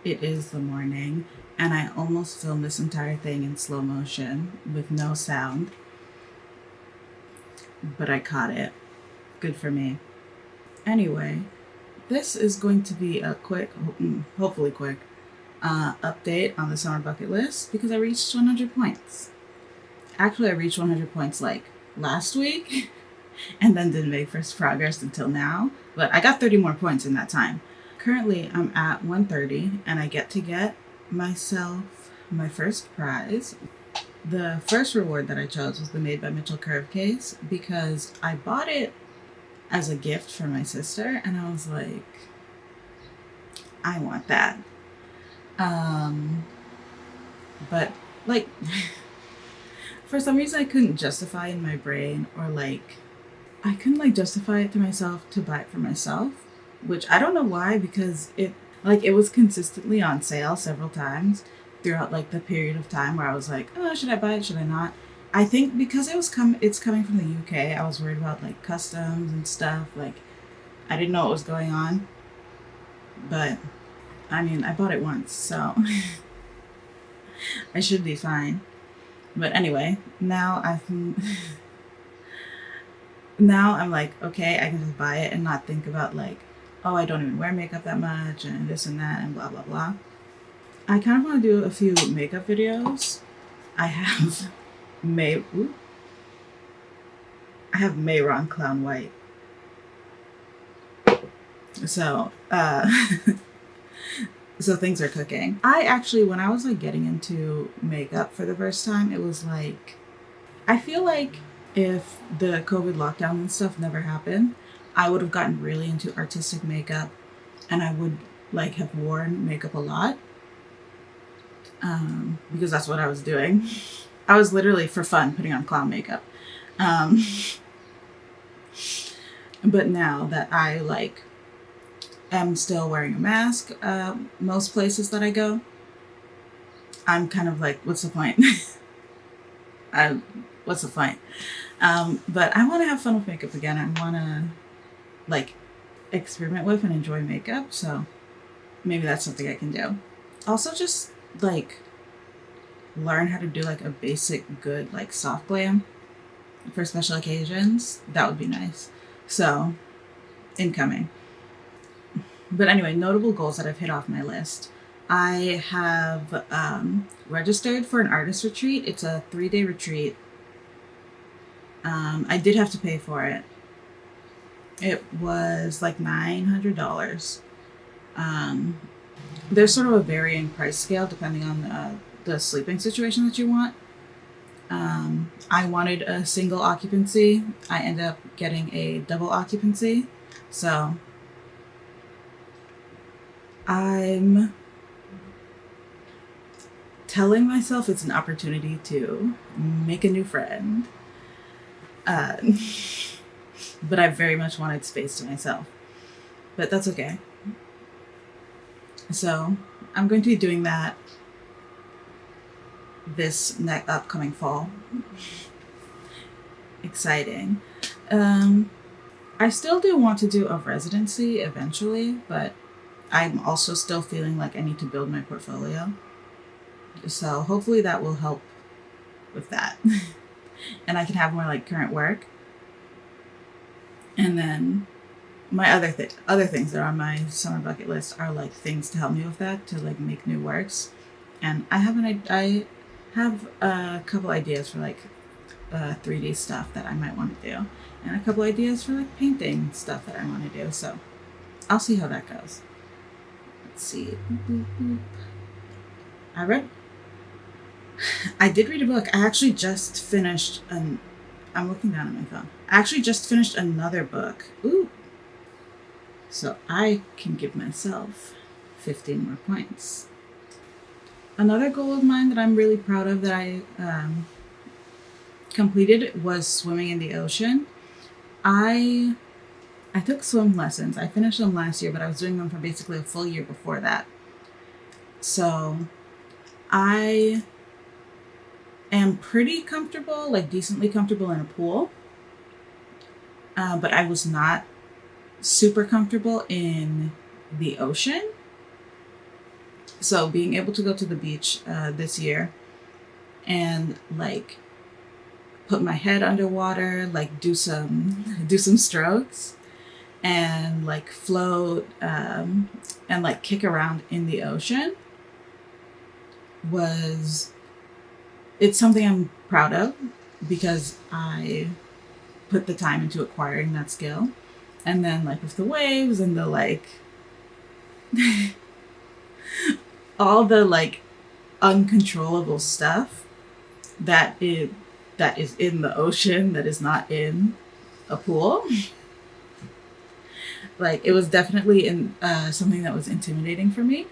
It is the morning, and I almost filmed this entire thing in slow motion with no sound, but I caught it. Good for me. Anyway, this is going to be a quick, hopefully quick, update on the summer bucket list because I reached 100 points. Actually, I reached 100 points like last week and then didn't make first progress until now, but I got 30 more points in that time. Currently, I'm at 130 and I get to get myself my first prize. The first reward that I chose was the Made by Mitchell Curve case because I bought it as a gift for my sister and I was like, I want that. But like, for some reason I couldn't justify in my brain, or like, I couldn't like justify it to myself to buy it for myself, which I don't know why, because it was consistently on sale several times throughout like the period of time where I was like, oh, should I buy it? Should I not? I think because it's coming from the UK, I was worried about like customs and stuff. Like, I didn't know what was going on. But I mean, I bought it once, so I should be fine. But anyway, now I'm like, okay, I can just buy it and not think about like, oh, I don't even wear makeup that much and this and that and blah, blah, blah. I kind of want to do a few makeup videos. I have Mayron Clown White. So, so things are cooking. I actually, when I was like getting into makeup for the first time, it was like, I feel like if the COVID lockdown and stuff never happened, I would have gotten really into artistic makeup and I would like have worn makeup a lot. Because that's what I was doing. I was literally for fun putting on clown makeup. But now that I like am still wearing a mask most places that I go, I'm kind of like, what's the point? What's the point? But I want to have fun with makeup again. I want to like experiment with and enjoy makeup. So maybe that's something I can do. Also, just like learn how to do like a basic good like soft glam for special occasions. That would be nice. So incoming. But anyway, notable goals that I've hit off my list. I have registered for an artist retreat. It's a 3-day retreat. I did have to pay for it. It was like $900. There's sort of a varying price scale depending on the sleeping situation that you want. I wanted a single occupancy. I ended up getting a double occupancy. So I'm telling myself it's an opportunity to make a new friend. But I very much wanted space to myself. But that's okay. So I'm going to be doing that this upcoming fall. Exciting. I still do want to do a residency eventually, but I'm also still feeling like I need to build my portfolio. So hopefully that will help with that. And I can have more like current work. And then my other things that are on my summer bucket list are like things to help me with that, to like make new works. And I have a couple ideas for like 3D stuff that I might want to do, and a couple ideas for like painting stuff that I want to do. So I'll see how that goes. Let's see. Boop, boop, boop. I did read a book. I actually just finished I'm looking down at my phone. I actually just finished another book. Ooh. So I can give myself 15 more points. Another goal of mine that I'm really proud of that I completed was swimming in the ocean. I took swim lessons. I finished them last year, but I was doing them for basically a full year before that. So I am pretty comfortable, like decently comfortable in a pool. But I was not super comfortable in the ocean. So being able to go to the beach this year and like put my head underwater, like do some strokes, and like float and like kick around in the ocean was it's something I'm proud of because I put the time into acquiring that skill. And then like with the waves and the like all the like uncontrollable stuff that is in the ocean that is not in a pool. Like it was definitely in something that was intimidating for me,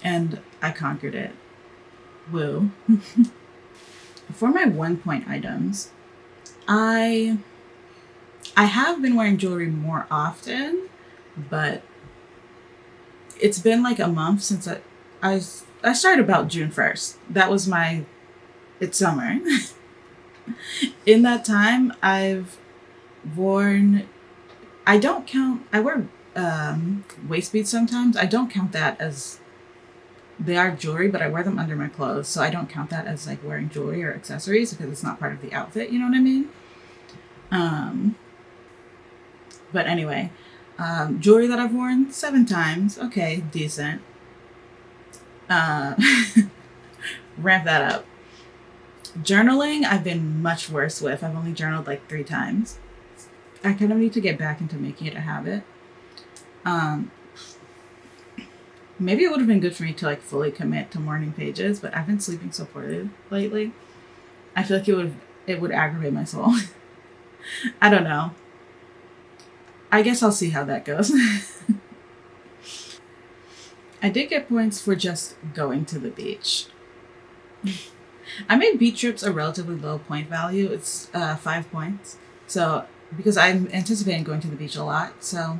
and I conquered it. Woo. For my 1 point items, I have been wearing jewelry more often, but it's been like a month since I started about June 1st. That was it's summer. In that time, I've worn, I wear waist beads sometimes. I don't count that as, they are jewelry, but I wear them under my clothes. So I don't count that as like wearing jewelry or accessories because it's not part of the outfit. You know what I mean? But anyway, jewelry that I've worn 7 times. Okay, decent. Ramp that up. Journaling, I've been much worse with. I've only journaled like 3 times. I kind of need to get back into making it a habit. Maybe it would have been good for me to like fully commit to morning pages, but I've been sleeping so poorly lately. I feel like it would aggravate my soul. I don't know. I guess I'll see how that goes. I did get points for just going to the beach. I made beach trips a relatively low point value. It's 5 points. So, because I'm anticipating going to the beach a lot. So,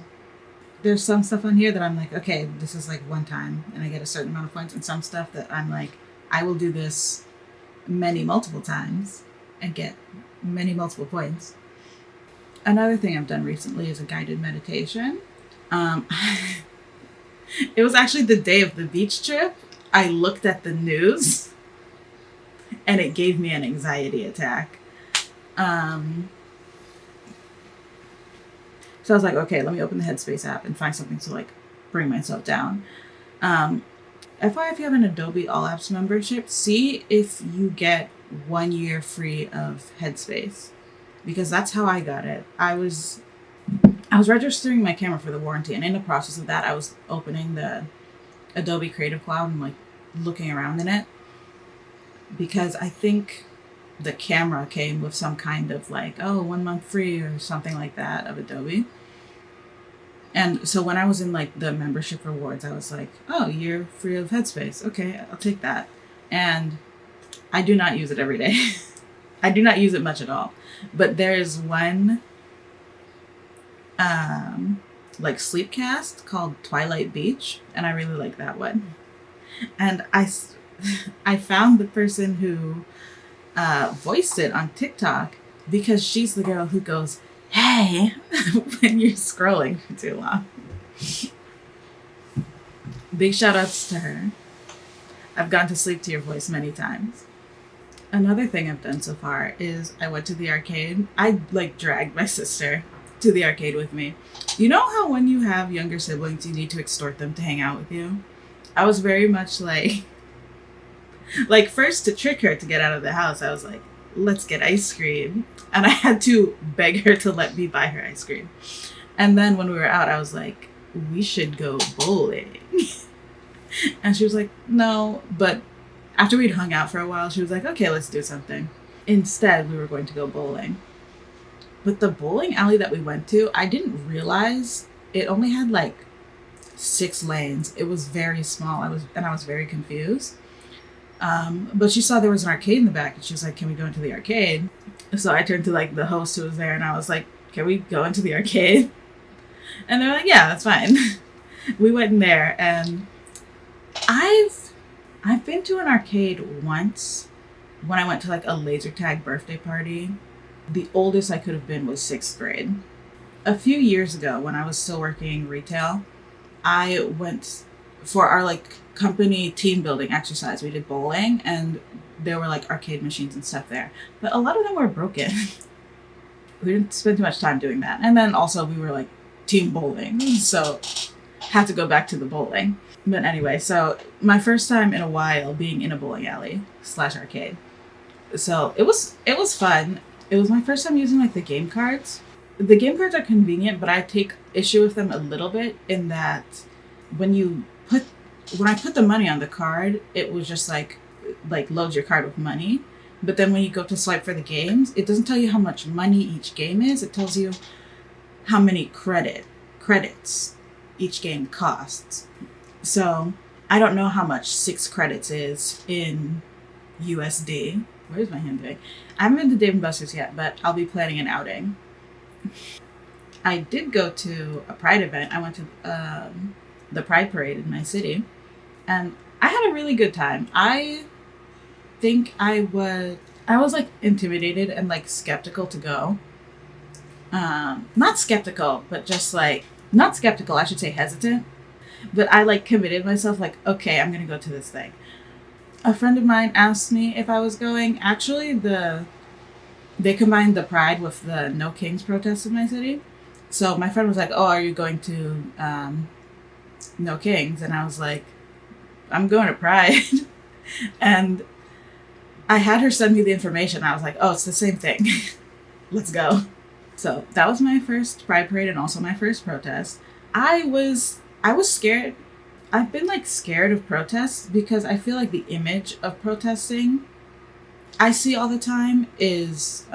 there's some stuff on here that I'm like, okay, this is like 1 time and I get a certain amount of points. And some stuff that I'm like, I will do this multiple times and get multiple points. Another thing I've done recently is a guided meditation. It was actually the day of the beach trip. I looked at the news and it gave me an anxiety attack. So I was like, okay, let me open the Headspace app and find something to like bring myself down. FYI, if you have an Adobe All Apps membership, see if you get 1 year free of Headspace, because that's how I got it. I was registering my camera for the warranty, and in the process of that, I was opening the Adobe Creative Cloud and like looking around in it, because I think the camera came with some kind of like, 1 month free or something like that of Adobe. And so when I was in like the membership rewards, I was like, you're free of Headspace. Okay, I'll take that. And I do not use it every day. I do not use it much at all. But there's one like sleep cast called Twilight Beach, and I really like that one. And I found the person who voiced it on TikTok because she's the girl who goes, "Hey," when you're scrolling for too long. Big shout outs to her. I've gone to sleep to your voice many times. Another thing I've done so far is I went to the arcade. I like dragged my sister to the arcade with me. You know how when you have younger siblings, you need to extort them to hang out with you? I was very much like first to trick her to get out of the house, I was like, let's get ice cream. And I had to beg her to let me buy her ice cream. And then when we were out, I was like, we should go bowling. And she was like, no. But after we'd hung out for a while, she was like, okay, let's do something. Instead, we were going to go bowling. But the bowling alley that we went to, I didn't realize it only had like 6 lanes. It was very small. I was very confused. But she saw there was an arcade in the back, and she was like, can we go into the arcade? So I turned to like the host who was there, and I was like, can we go into the arcade? And they're like, yeah, that's fine. We went in there, and I've been to an arcade once when I went to like a laser tag birthday party. The oldest I could have been was 6th grade. A few years ago, when I was still working retail, I went for our like company team building exercise, we did bowling, and there were like arcade machines and stuff there, but a lot of them were broken. We didn't spend too much time doing that. And then also we were like team bowling, so had to go back to the bowling. But anyway, so my first time in a while being in a bowling alley / arcade. So it was fun. It was my first time using like the game cards. The game cards are convenient, but I take issue with them a little bit in that when I put the money on the card, it was just like loads your card with money. But then when you go to swipe for the games, it doesn't tell you how much money each game is. It tells you how many credits each game costs. So I don't know how much 6 credits is in USD. Where's my hand doing? I haven't been to Dave & Buster's yet, but I'll be planning an outing. I did go to a Pride event. I went to the Pride Parade in my city, and I had a really good time. I think I was like intimidated and like skeptical to go. Not skeptical, but just like, not skeptical, I should say hesitant. But I like committed myself like, okay, I'm going to go to this thing. A friend of mine asked me if I was going. Actually, they combined the Pride with the No Kings protest in my city. So my friend was like, oh, are you going to No Kings? And I was like, I'm going to Pride. And I had her send me the information. I was like, oh, it's the same thing. Let's go. So that was my first Pride Parade and also my first protest. I was scared. I've been like scared of protests because I feel like the image of protesting I see all the time is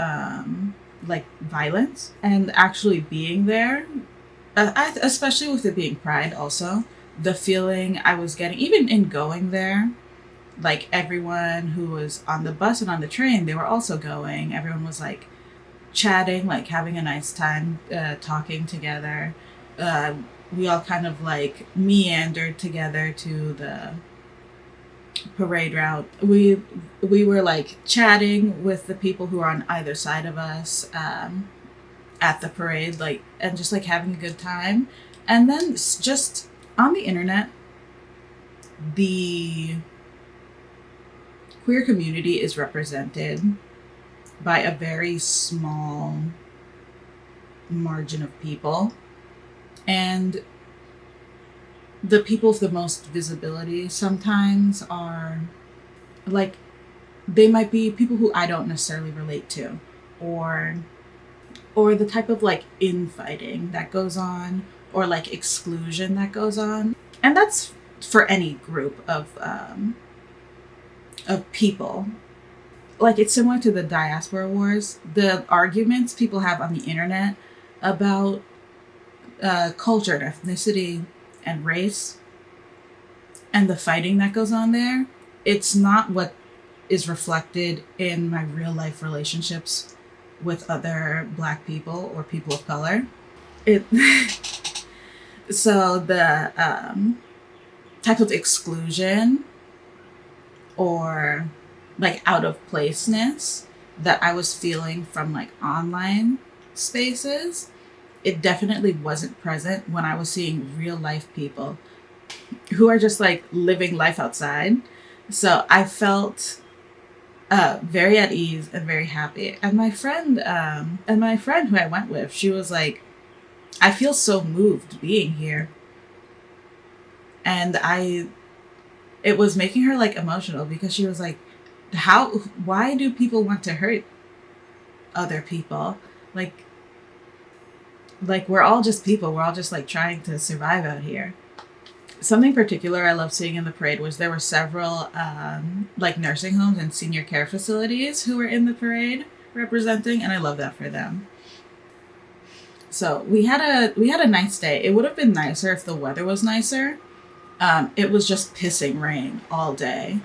like violence, and actually being there, especially with it being Pride also, the feeling I was getting, even in going there, like everyone who was on the bus and on the train, they were also going. Everyone was like chatting, like having a nice time, talking together. We all kind of like meandered together to the parade route. We were like chatting with the people who are on either side of us at the parade, like, and just like having a good time. And then just on the internet, the queer community is represented by a very small margin of people. And the people with the most visibility sometimes are like, they might be people who I don't necessarily relate to, or the type of like infighting that goes on, or like exclusion that goes on. And that's for any group of people. Like, it's similar to the diaspora wars, the arguments people have on the internet about culture and ethnicity and race, and the fighting that goes on there. It's not what is reflected in my real life relationships with other Black people or people of color. So the type of exclusion or like out of placeness that I was feeling from like online spaces, it definitely wasn't present when I was seeing real life people who are just like living life outside. So I felt very at ease and very happy. And my friend who I went with, she was like, I feel so moved being here. And it was making her like emotional, because she was like, why do people want to hurt other people? Like we're all just people. We're all just like trying to survive out here. Something particular I love seeing in the parade was there were several like nursing homes and senior care facilities who were in the parade representing, and I love that for them. So we had a nice day. It would have been nicer if the weather was nicer. It was just pissing rain all day.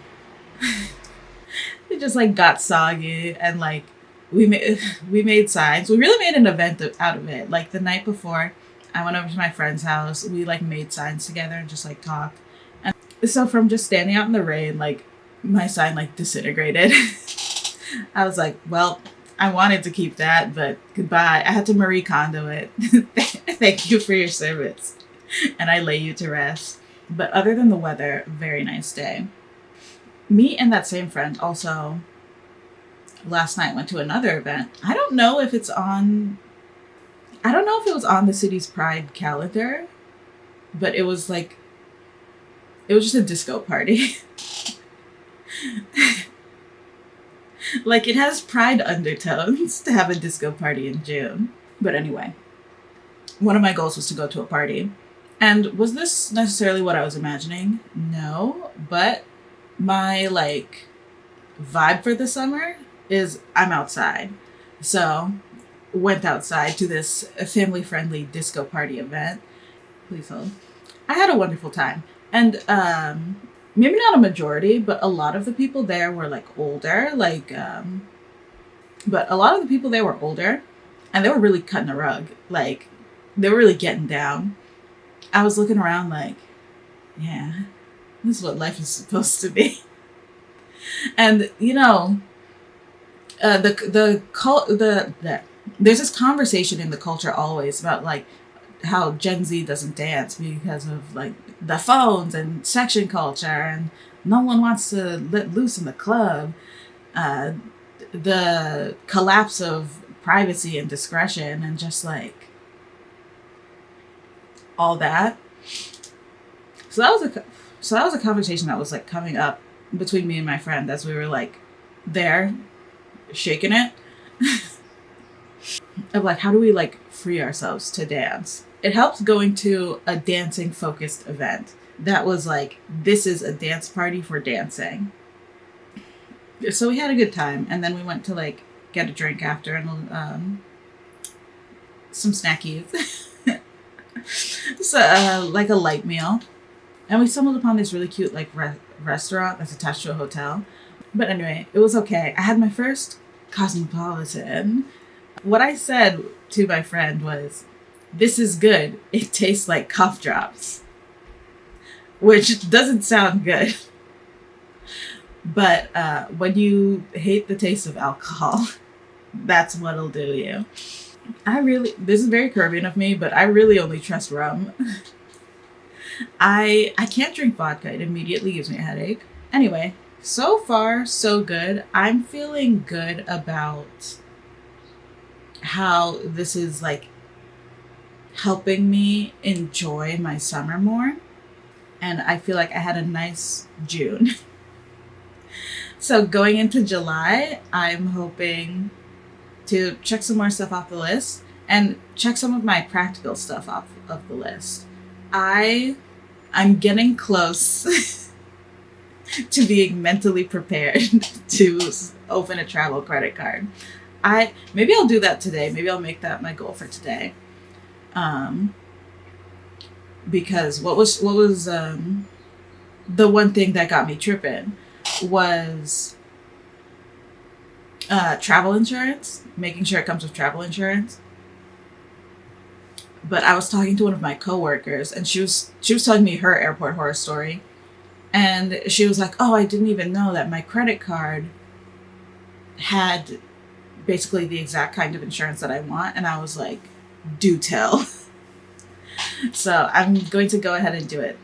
It just like got soggy, and like we made signs. We really made an event out of it. Like the night before, I went over to my friend's house. We like made signs together and just like talked. And so from just standing out in the rain, like my sign like disintegrated. I was like, well, I wanted to keep that, but goodbye. I had to Marie Kondo it. Thank you for your service. And I lay you to rest. But other than the weather, very nice day. Me and that same friend also last night went to another event. I don't know if it was on the city's Pride calendar, but it was just a disco party. Like, it has Pride undertones to have a disco party in June. But anyway, one of my goals was to go to a party. And was this necessarily what I was imagining? No, but my vibe for the summer is I'm outside. So went outside to this family-friendly disco party event. Please hold. I had a wonderful time. And maybe not a majority, but a lot of the people there were older. But a lot of the people there were older, and they were really cutting a rug. They were really getting down. I was looking around yeah, this is what life is supposed to be. And there's this conversation in the culture always about how Gen Z doesn't dance because of the phones and section culture, and no one wants to let loose in the club. The collapse of privacy and discretion, and just all that. So that was a conversation that was coming up between me and my friend as we were there shaking it. Of how do we free ourselves to dance? It helped going to a dancing focused event that was this is a dance party for dancing. So we had a good time, and then we went to get a drink after, and some snackies. So a light meal, and we stumbled upon this really cute restaurant that's attached to a hotel. But anyway, it was okay. I had my first Cosmopolitan. What I said to my friend was, "This is good. It tastes like cough drops," which doesn't sound good. But when you hate the taste of alcohol, that's what'll do you. This is very Caribbean of me, but I really only trust rum. I can't drink vodka. It immediately gives me a headache. Anyway, so far, so good. I'm feeling good about how this is helping me enjoy my summer more. And I feel like I had a nice June. So going into July, I'm hoping to check some more stuff off the list and check some of my practical stuff off of the list. I'm getting close to being mentally prepared to open a travel credit card. Maybe I'll do that today. Maybe I'll make that my goal for today. Because what was the one thing that got me tripping was travel insurance, making sure it comes with travel insurance. But I was talking to one of my coworkers, and she was telling me her airport horror story, and she was like, "Oh, I didn't even know that my credit card had basically the exact kind of insurance that I want." And I was like, "Do tell." So I'm going to go ahead and do it.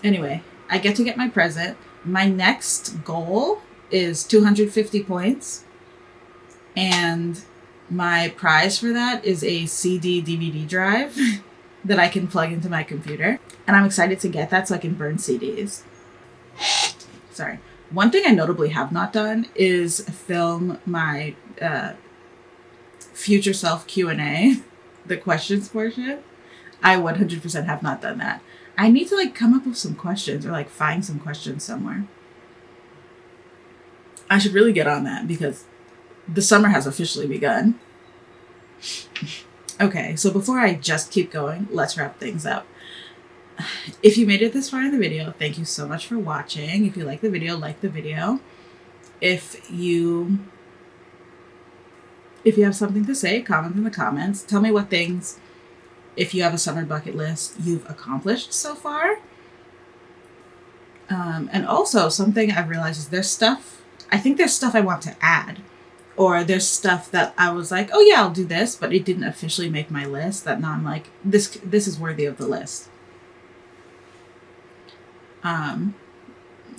Anyway, I get to get my present. My next goal is 250 points. And my prize for that is a CD DVD drive that I can plug into my computer. And I'm excited to get that so I can burn CDs. Sorry. One thing I notably have not done is film my future self Q&A, the questions portion. I 100% have not done that. I need to come up with some questions or find some questions somewhere. I should really get on that because the summer has officially begun. Okay, so before I just keep going, let's wrap things up. If you made it this far in the video, thank you so much for watching. If you like the video, like the video. If you have something to say, comment in the comments. Tell me what things, if you have a summer bucket list, you've accomplished so far. And also, something I've realized is I think there's stuff I want to add. Or there's stuff that I was like, oh yeah, I'll do this, but it didn't officially make my list, that now I'm like, this is worthy of the list.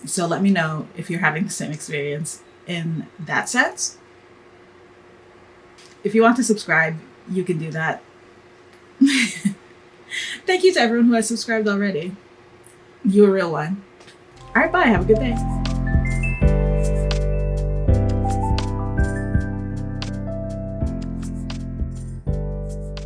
So let me know if you're having the same experience in that sense. If you want to subscribe, you can do that. Thank you to everyone who has subscribed already. You're a real one. All right, bye. Have a good day.